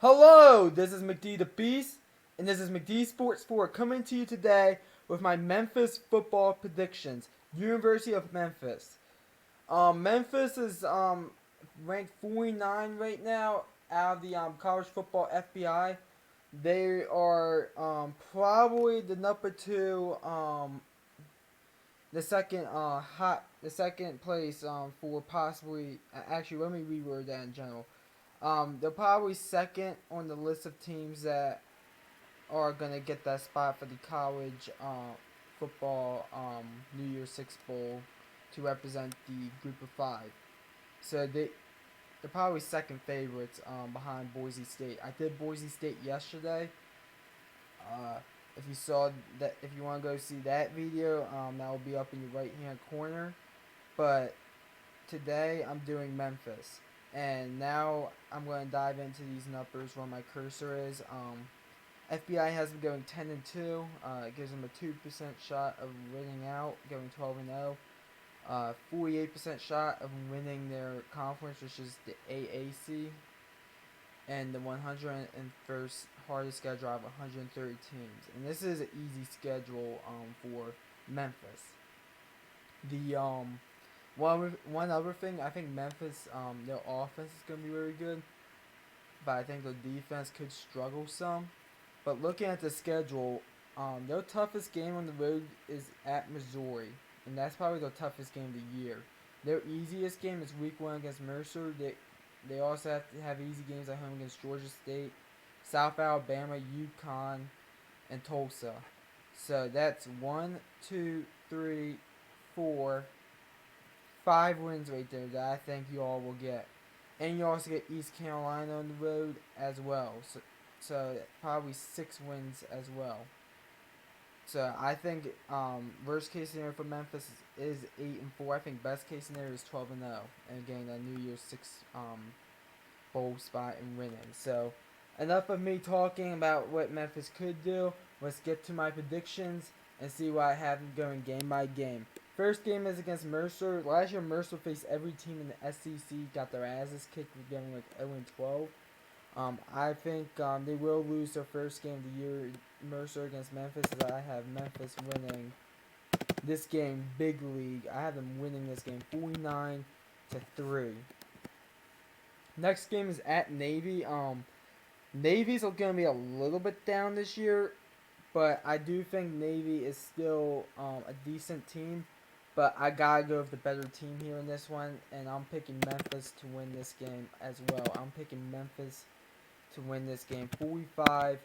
Hello, this is McD the Beast, and this is McD Sports 4 coming to you today with my Memphis football predictions. University of Memphis. Memphis is ranked 49 right now out of the college football FBI. They are probably the number two the second place for possibly actually let me reword that in general. They're probably second on the list of teams that are gonna get that spot for the college football New Year's Six Bowl to represent the Group of Five. So they're probably second favorites behind Boise State. I did Boise State yesterday. Uh, if you saw that, if you want to go see that video, that will be up in your right hand corner. But today I'm doing Memphis. And now I'm going to dive into these numbers where my cursor is. FBI has them going 10-2. It gives them a 2% shot of winning out, going 12-0. 48% shot of winning their conference, which is the AAC, and the 101st hardest schedule out of 130 teams. And this is an easy schedule for Memphis. The one other thing, I think Memphis, their offense is going to be very good, but I think their defense could struggle some. But looking at the schedule, their toughest game on the road is at Missouri, and that's probably their toughest game of the year. Their easiest game is Week 1 against Mercer. They also have to have easy games at home against Georgia State, South Alabama, UConn, and Tulsa. So that's one, two, three, four, 5 wins right there that I think you all will get. And you also get East Carolina on the road as well. So probably 6 wins as well. So I think worst case scenario for Memphis is 8-4. I think best case scenario is 12-0 and getting a New Year's Six bowl spot and winning. So enough of me talking about what Memphis could do. Let's get to my predictions and see what I have going game by game. First game is against Mercer. Last year Mercer faced every team in the SEC, got their asses kicked with getting like 0-12. I think they will lose their first game of the year, Mercer against Memphis, as I have Memphis winning this game big league. I have them winning this game 49-3. Next game is at Navy. Navy's going to be a little bit down this year, but I do think Navy is still a decent team. But I gotta go with the better team here in this one, and I'm picking Memphis to win this game as well. I'm picking Memphis to win this game 45-35.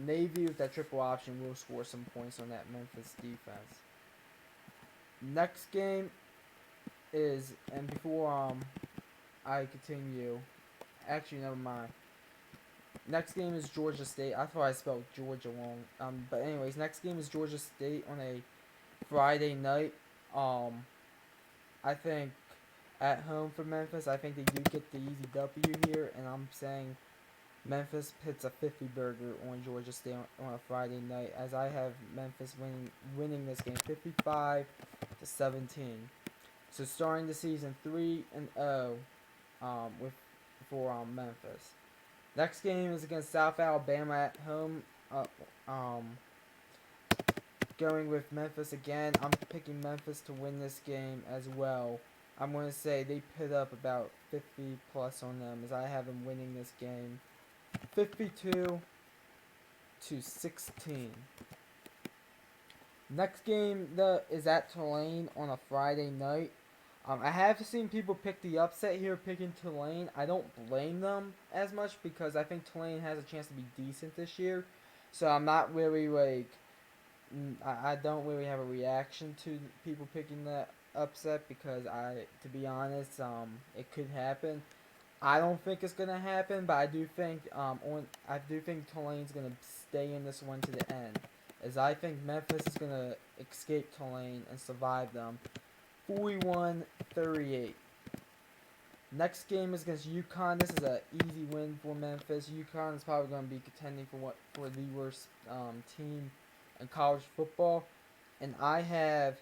Navy with that triple option will score some points on that Memphis defense. Next game is, and before I continue, actually never mind. Next game is Georgia State. I thought I spelled Georgia wrong. But anyways, next game is Georgia State on a Friday night. I think at home for Memphis, I think they do get the easy W here, and I'm saying Memphis pits a 50 burger on Georgia State on a Friday night, as I have Memphis winning this game 55-17. So starting the season 3-0 with for Memphis. Next game is against South Alabama at home. Going with Memphis again. I'm picking Memphis to win this game as well. I'm going to say they put up about 50 plus on them, as I have them winning this game 52-16. Next game is at Tulane on a Friday night. I have seen people pick the upset here, picking Tulane. I don't blame them as much because I think Tulane has a chance to be decent this year. So I'm not really like, I don't really have a reaction to people picking that upset because to be honest, it could happen. I don't think it's gonna happen, but I do think Tulane's gonna stay in this one to the end, as I think Memphis is gonna escape Tulane and survive them, 41-38. Next game is against UConn. This is an easy win for Memphis. UConn is probably going to be contending for the worst team in college football, and I have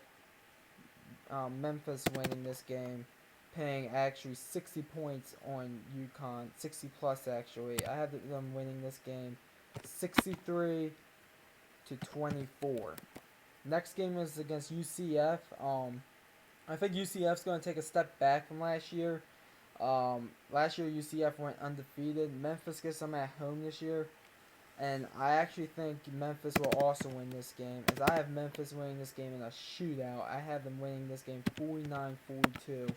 Memphis winning this game paying actually 60 points on UConn, 60 plus actually. I have them winning this game 63 to 24. Next game is against UCF. I think UCF's going to take a step back from last year. Last year UCF went undefeated. Memphis gets them at home this year. And I actually think Memphis will also win this game, as I have Memphis winning this game in a shootout. I have them winning this game 49-42,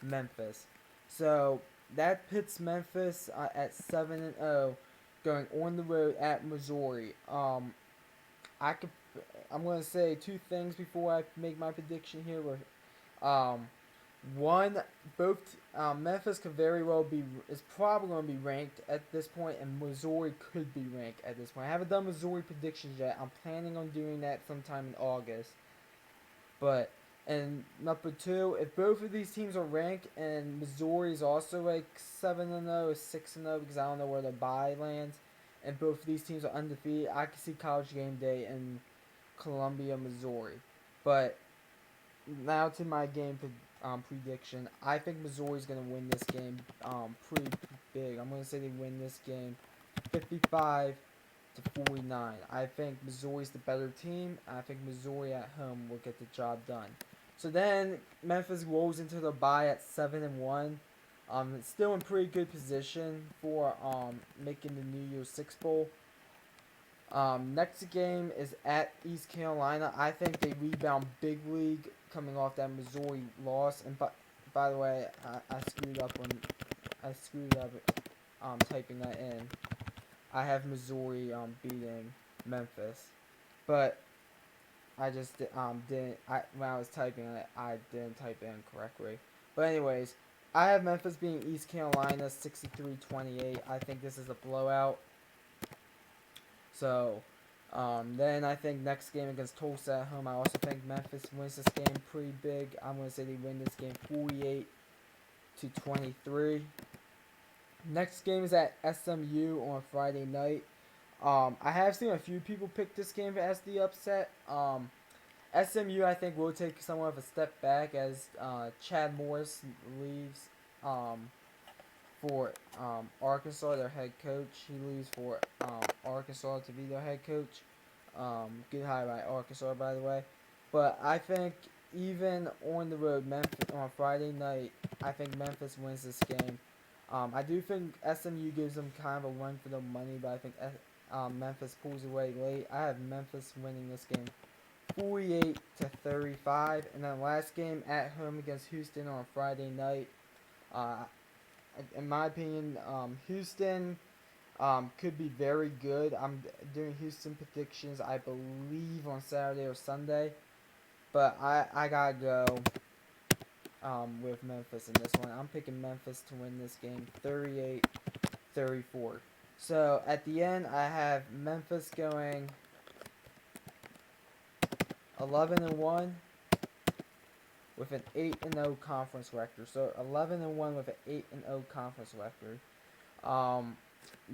Memphis. So that puts Memphis at 7-0, going on the road at Missouri. I'm going to say two things before I make my prediction here. One, Memphis could very well is probably going to be ranked at this point, and Missouri could be ranked at this point. I haven't done Missouri predictions yet. I'm planning on doing that sometime in August. But, and number two, if both of these teams are ranked and Missouri is also like 7-0 or 6-0, because I don't know where the bye lands, and both of these teams are undefeated, I can see College Game Day in Columbia, Missouri. But now to my game prediction. I think Missouri's going to win this game pretty big. I'm going to say they win this game 55 to 49. I think Missouri's the better team. I think Missouri at home will get the job done. So then Memphis rolls into the bye at 7-1. It's still in pretty good position for making the New Year's Six Bowl. Next game is at East Carolina. I think they rebound big league coming off that Missouri loss. And by the way, I screwed up typing that in. I have Missouri beating Memphis, but I just didn't. When I was typing it, I didn't type it in correctly. But anyways, I have Memphis beating East Carolina 63-28. I think this is a blowout. So, then I think next game against Tulsa at home, I also think Memphis wins this game pretty big. I'm going to say they win this game 48-23. Next game is at SMU on Friday night. I have seen a few people pick this game as the upset. SMU, I think, will take somewhat of a step back as Chad Morris leaves for Arkansas, their head coach. He leaves for Arkansas to be their head coach. Good hire by Arkansas, by the way. But I think even on the road, Memphis on Friday night, I think Memphis wins this game. I do think SMU gives them kind of a run for the money, but I think Memphis pulls away late. I have Memphis winning this game 48-35. And then last game at home against Houston on Friday night. In my opinion, Houston could be very good. I'm doing Houston predictions, I believe, on Saturday or Sunday. But I gotta go with Memphis in this one. I'm picking Memphis to win this game 38-34. So at the end, I have Memphis going 11-1 with an 8-0 conference record. So 11-1 with an 8-0 conference record.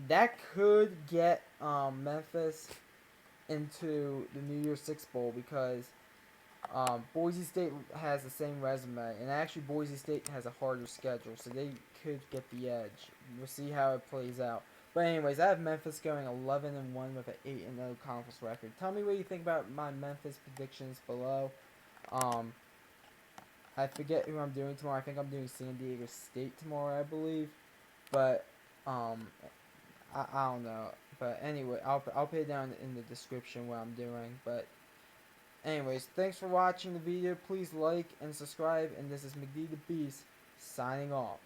That could get Memphis into the New Year's Six Bowl because Boise State has the same resume, and actually Boise State has a harder schedule, so they could get the edge. We'll see how it plays out. But anyways, I have Memphis going 11-1 with an 8-0 conference record. Tell me what you think about my Memphis predictions below. I forget who I'm doing tomorrow. I think I'm doing San Diego State tomorrow, I believe. But I don't know. But anyway, I'll put it down in the description what I'm doing. But anyways, thanks for watching the video. Please like and subscribe. And this is McD the Beast signing off.